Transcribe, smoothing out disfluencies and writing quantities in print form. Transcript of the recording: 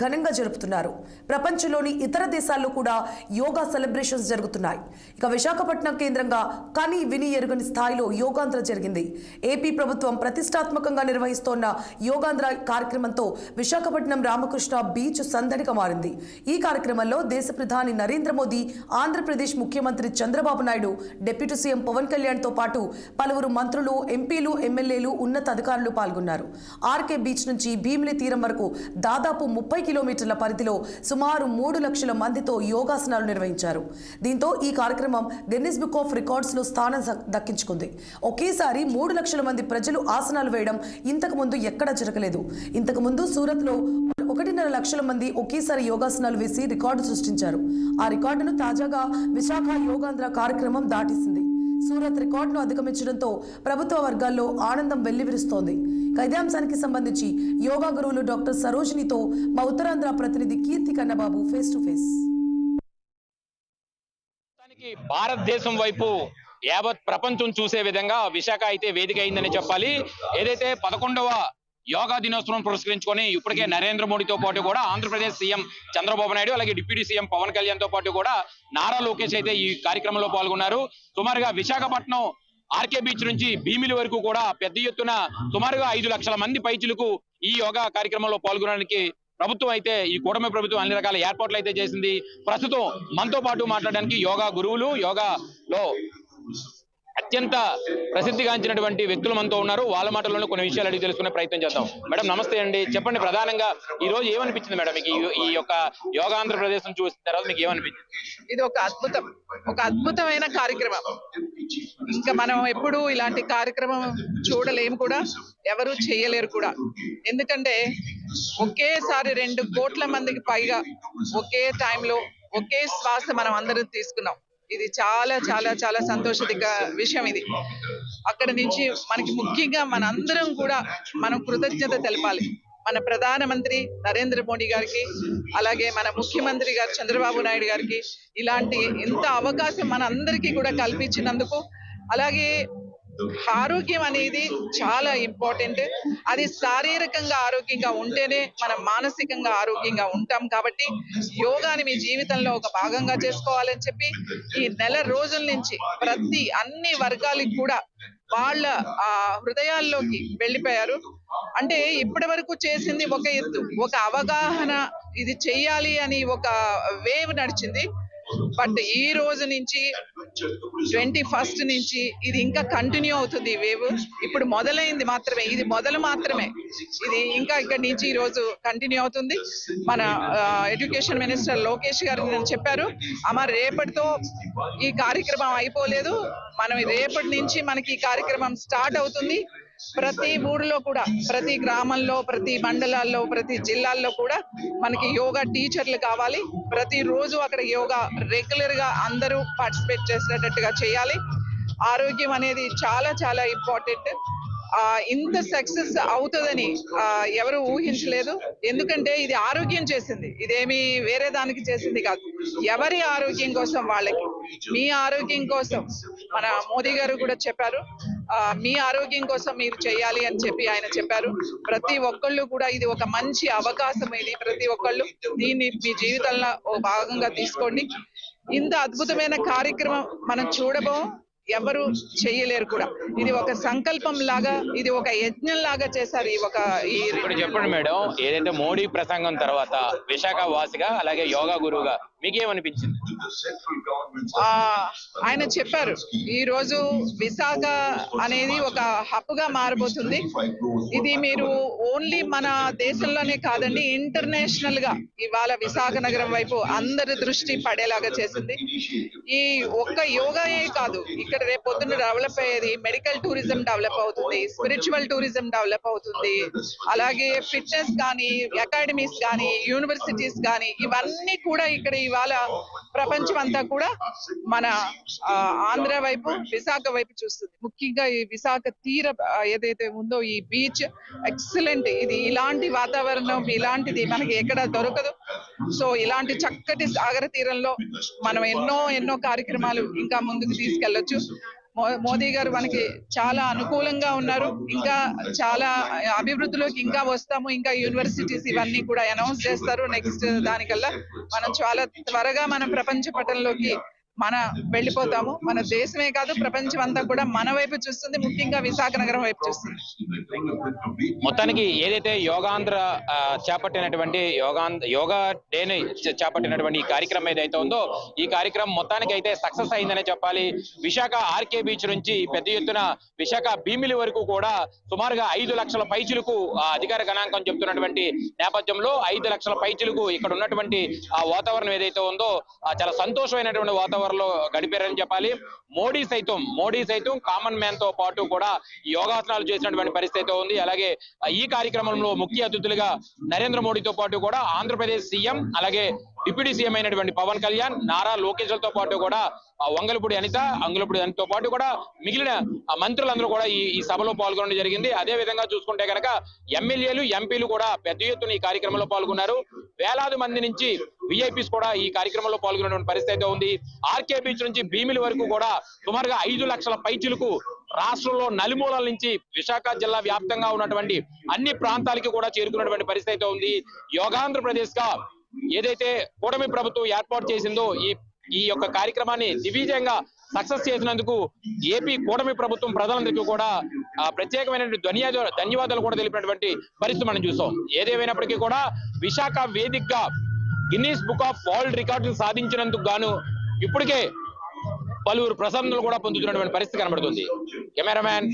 ఘనంగా జరుపుతున్నారు. ప్రపంచంలోని ఇతర దేశాల్లో కూడా యోగా సెలబ్రేషన్స్ జరుగుతున్నాయి. ఇక విశాఖపట్నం కేంద్రంగా కని విని ఎరుగని స్థాయిలో యోగాంధ్ర జరిగింది. ఏపీ ప్రభుత్వం ప్రతిష్టాత్మకంగా నిర్వహిస్తోన్న యోగాంధ్ర కార్యక్రమంతో విశాఖపట్నం రామకృష్ణ బీచ్ సందడిగా మారింది. ఈ కార్యక్రమంలో దేశ ప్రధాని నరేంద్ర మోదీ, ఆంధ్రప్రదేశ్ ముఖ్యమంత్రి చంద్రబాబు నాయుడు, డిప్యూటీ సీఎం పవన్ కళ్యాణ్తో పాటు పలువురు మంత్రులు, ఎంపీలు, ఎమ్మెల్యేలు, ఉన్నత అధికారులు పాల్గొన్నారు. ఆర్కే బీచ్ నుంచి భీమిలి తీరం వరకు దాదాపు 30 కిలోమీటర్ల పరిధిలో సుమారు 3 లక్షల మందితో యోగాసనాలు నిర్వహించారు. దీంతో ఈ కార్యక్రమం గిన్నిస్ బుక్ ఆఫ్ రికార్డ్స్ లో స్థానం దక్కించుకుంది. ఒకేసారి 3 లక్షల మంది ప్రజలు ఆసనాలు వేయడం ఇంతకు ముందు ఎక్కడా జరగలేదు. ఇంతకు ముందు సూరత్ లో 1.5 లక్షల మంది ఒకేసారి యోగాసనాలు వేసి రికార్డు సృష్టించారు. ఆ రికార్డును తాజాగా విశాఖ యోగాంధ్ర కార్యక్రమం దాటిసింది. సూరత్ రికార్డును అధిగమించడంతో ప్రభుత్వ వర్గాల్లో ఆనందం వెల్లివిరుస్తోంది. ఇదే అంశానికి సంబంధించి యోగా గురువులు డాక్టర్ సరోజినితో మా ఉత్తరాంధ్ర ప్రతినిధి కీర్తి కన్నబాబు ఫేస్ టు ఫేస్. భారతదేశం వైపు యావత్ ప్రపంచం చూసే విధంగా విశాఖ అయితే వేదిక అయిందని చెప్పాలి. ఏదైతే 11వ యోగా దినోత్సవం పురస్కరించుకొని ఇప్పటికే నరేంద్ర మోడీతో పాటు కూడా ఆంధ్రప్రదేశ్ సీఎం చంద్రబాబు నాయుడు, అలాగే డిప్యూటీ సీఎం పవన్ కళ్యాణ్ తో పాటు కూడా నారా లోకేష్ అయితే ఈ కార్యక్రమంలో పాల్గొన్నారు. సుమారుగా విశాఖపట్నం ఆర్కే బీచ్ నుంచి భీమిలి వరకు కూడా పెద్ద ఎత్తున సుమారుగా 5 లక్షల మంది పైచిలకు ఈ యోగా కార్యక్రమంలో పాల్గొనడానికి ప్రభుత్వం అయితే, ఈ కూటమి ప్రభుత్వం అన్ని రకాల ఏర్పాట్లు అయితే చేసింది. ప్రస్తుతం మనతో పాటు మాట్లాడడానికి యోగా గురువులు, యోగాలో అత్యంత ప్రసిద్ధిగాంచినటువంటి వ్యక్తులు మనతో ఉన్నారు. వాళ్ళ మాటల్లోనే కొన్ని విషయాలు అడిగి తెలుసుకునే ప్రయత్నం చేద్దాం. మేడం నమస్తే అండి. చెప్పండి, ప్రధానంగా ఈ రోజు ఏమనిపించింది మేడం మీకు ఈ యొక్క యోగాంధ్రప్రదేశ్ చూసిన తర్వాత మీకు ఏమనిపించింది? ఇది ఒక అద్భుతమైన కార్యక్రమం. ఇంకా మనం ఎప్పుడు ఇలాంటి కార్యక్రమం చూడలేము కూడా, ఎవరు చేయలేరు కూడా. ఎందుకంటే ఒకేసారి 2 కోట్ల మందికి పైగా ఒకే టైంలో ఒకే శ్వాస మనం అందరం తీసుకున్నాం. ఇది చాలా చాలా చాలా సంతోషదిగ్గ విషయం. ఇది అక్కడ నుంచి మనకి ముఖ్యంగా మనందరం కూడా మనం కృతజ్ఞత తెలపాలి. మన ప్రధానమంత్రి నరేంద్ర మోడీ గారికి, అలాగే మన ముఖ్యమంత్రి గారు చంద్రబాబు నాయుడు గారికి ఇలాంటి ఇంత అవకాశం మన అందరికీ కూడా కల్పించినందుకు. అలాగే ఆరోగ్యం అనేది చాలా ఇంపార్టెంట్. అది శారీరకంగా ఆరోగ్యంగా ఉంటేనే మనం మానసికంగా ఆరోగ్యంగా ఉంటాం. కాబట్టి యోగాని మీ జీవితంలో ఒక భాగంగా చేసుకోవాలని చెప్పి ఈ నెల రోజుల నుంచి అన్ని వర్గాలకు కూడా వాళ్ళ హృదయాల్లోకి వెళ్ళిపోయారు. అంటే ఇప్పటి వరకు చేసింది ఒక ఎత్తు, ఒక అవగాహన, ఇది చెయ్యాలి అని ఒక వేవ్ నడిచింది. బట్ ఈ రోజు నుంచి 21st నుంచి ఇది ఇంకా కంటిన్యూ అవుతుంది. ఈ వేవ్ ఇప్పుడు మొదలైంది మాత్రమే, ఇది మొదలు మాత్రమే. ఇది ఇంకా ఇక్కడ నుంచి ఈ రోజు కంటిన్యూ అవుతుంది. మన ఎడ్యుకేషన్ మినిస్టర్ లోకేష్ గారు చెప్పారు, అమ్మ రేపటితో ఈ కార్యక్రమం అయిపోలేదు, మనం రేపటి నుంచి మనకి ఈ కార్యక్రమం స్టార్ట్ అవుతుంది. ప్రతి ఊరిలో కూడా, ప్రతి గ్రామంలో, ప్రతి మండలాల్లో, ప్రతి జిల్లాల్లో కూడా మనకి యోగా టీచర్లు కావాలి. ప్రతి రోజు అక్కడ యోగా రెగ్యులర్ గా అందరూ పార్టిసిపేట్ చేసేటట్టుగా చేయాలి. ఆరోగ్యం అనేది చాలా చాలా ఇంపార్టెంట్. ఇంత సక్సెస్ అవుతుందని ఎవరు ఊహించలేదు. ఎందుకంటే ఇది ఆరోగ్యం చేసింది, ఇదేమి వేరే దానికి చేసింది కాదు. ఎవరి ఆరోగ్యం కోసం వాళ్ళకి, మీ ఆరోగ్యం కోసం మన మోదీ గారు కూడా చెప్పారు, మీ ఆరోగ్యం కోసం మీరు చేయాలి అని చెప్పి ఆయన చెప్పారు. ప్రతి ఒక్కళ్ళు కూడా ఇది ఒక మంచి అవకాశం. ఇది ప్రతి ఒక్కళ్ళు దీన్ని మీ జీవితంలో ఓ భాగంగా తీసుకోండి. ఇంత అద్భుతమైన కార్యక్రమం మనం చూడబోం, ఎవరు చేయలేరు కూడా. ఇది ఒక సంకల్పం లాగా, ఇది ఒక యజ్ఞం లాగా చేశారు. చెప్పండి మేడం, ఏదైతే మోడీ ప్రసంగం తర్వాత విశాఖ వాసిగా, అలాగే యోగా గురువుగా మీకేమనిపించింది? ఆయన చెప్పారు, ఈ రోజు విశాఖ అనేది ఒక హబ్ గా మారబోతుంది. ఇది మీరు ఓన్లీ మన దేశంలోనే కాదండి, ఇంటర్నేషనల్ గా ఇవాళ విశాఖ నగరం వైపు అందరి దృష్టి పడేలాగా చేసింది. ఈ ఒక్క యోగాయే కాదు, ఇక్కడ రేపు పొద్దున్న డెవలప్ అయ్యేది మెడికల్ టూరిజం డెవలప్ అవుతుంది, స్పిరిచువల్ టూరిజం డెవలప్ అవుతుంది. అలాగే ఫిట్నెస్ కానీ, అకాడమీస్ కానీ, యూనివర్సిటీస్ కానీ, ఇవన్నీ కూడా ఇక్కడ ఇవాళ ప్రపంచం అంతా కూడా మన ఆంధ్ర వైపు, విశాఖ వైపు చూస్తుంది. ముఖ్యంగా ఈ విశాఖ తీర ఏదైతే ఉందో ఈ బీచ్ ఎక్సలెంట్. ఇది ఇలాంటి వాతావరణం, ఇలాంటిది మనకి ఎక్కడ దొరకదు. సో ఇలాంటి చక్కటి సాగర తీరంలో మనం ఎన్నో కార్యక్రమాలు ఇంకా ముందుకు తీసుకెళ్లొచ్చు. మోదీ గారు మనకి చాలా అనుకూలంగా ఉన్నారు. ఇంకా చాలా అభివృద్ధిలోకి ఇంకా వస్తాము. ఇంకా యూనివర్సిటీస్ ఇవన్నీ కూడా అనౌన్స్ చేస్తారు. నెక్స్ట్ దానికల్లా మనం చాలా త్వరగా మనం ప్రపంచ పటంలోకి వెళ్ళిపోతాము. మన దేశమే కాదు, ప్రపంచం అంతా కూడా మన వైపు చూస్తుంది, ముఖ్యంగా విశాఖ నగరం వైపు చూస్తుంది. మొత్తానికి ఏదైతే యోగాంధ్ర చేపట్టినటువంటి యోగా డేని చేపట్టినటువంటి ఈ కార్యక్రమం ఏదైతే ఉందో ఈ కార్యక్రమం మొత్తానికి అయితే సక్సెస్ అయిందనే చెప్పాలి. విశాఖ ఆర్కే బీచ్ నుంచి పెద్ద ఎత్తున విశాఖ భీమిలి వరకు కూడా సుమారుగా 5 లక్షల పైచులకు అధికార గణాంకం చెప్తున్నటువంటి నేపథ్యంలో 5 లక్షల పైచులకు ఇక్కడ ఉన్నటువంటి ఆ వాతావరణం ఏదైతే ఉందో చాలా సంతోషమైనటువంటి వాతావరణంలో గడిపారని చెప్పాలి. మోడీ సైతం కామన్ మ్యాన్ తో పాటు కూడా యోగాసనాలు చేసినటువంటి పరిస్థితి ఉంది. అలాగే ఈ కార్యక్రమంలో ముఖ్య అతిథులుగా నరేంద్ర మోడీతో పాటు కూడా ఆంధ్రప్రదేశ్ సీఎం, అలాగే డిప్యూటీ సీఎం అయినటువంటి పవన్ కళ్యాణ్, నారా లోకేష్లతో పాటు కూడా అంగులపూడి అనితతో పాటు కూడా మిగిలిన మంత్రులందరూ కూడా ఈ సభలో పాల్గొనడం జరిగింది. అదే విధంగా చూసుకుంటే కనుక ఎమ్మెల్యేలు, ఎంపీలు కూడా పెద్ద ఎత్తున ఈ కార్యక్రమంలో పాల్గొన్నారు. వేలాది మంది నుంచి విఐపీస్ కూడా ఈ కార్యక్రమంలో పాల్గొనేటువంటి పరిస్థితి ఉంది. ఆర్కే బీచ్ నుంచి భీమిలి వరకు కూడా సుమారుగా 5 లక్షల పైచిలకు రాష్ట్రంలో నలుమూలల నుంచి విశాఖ జిల్లా వ్యాప్తంగా ఉన్నటువంటి అన్ని ప్రాంతాలకి కూడా చేరుకున్నటువంటి పరిస్థితి ఉంది. యోగాంధ్రప్రదేశ్ గా ఏదైతే కూటమి ప్రభుత్వం ఏర్పాటు చేసిందో ఈ యొక్క కార్యక్రమాన్ని దిగ్విజయంగా సక్సెస్ చేసినందుకు ఏపీ కూటమి ప్రభుత్వం ప్రజలందరికీ కూడా ప్రత్యేకమైనటువంటి ధన్యవాదాలు కూడా తెలిపినటువంటి పరిస్థితి మనం చూసాం. ఏదేమైనప్పటికీ కూడా విశాఖ వేదికగా గిన్నీస్ బుక్ ఆఫ్ వరల్డ్ రికార్డులు సాధించినందుకు గాను ఇప్పటికే పలువురు ప్రశంసలు కూడా పొందుతున్నటువంటి పరిస్థితి కనబడుతుంది. కెమెరామ్యాన్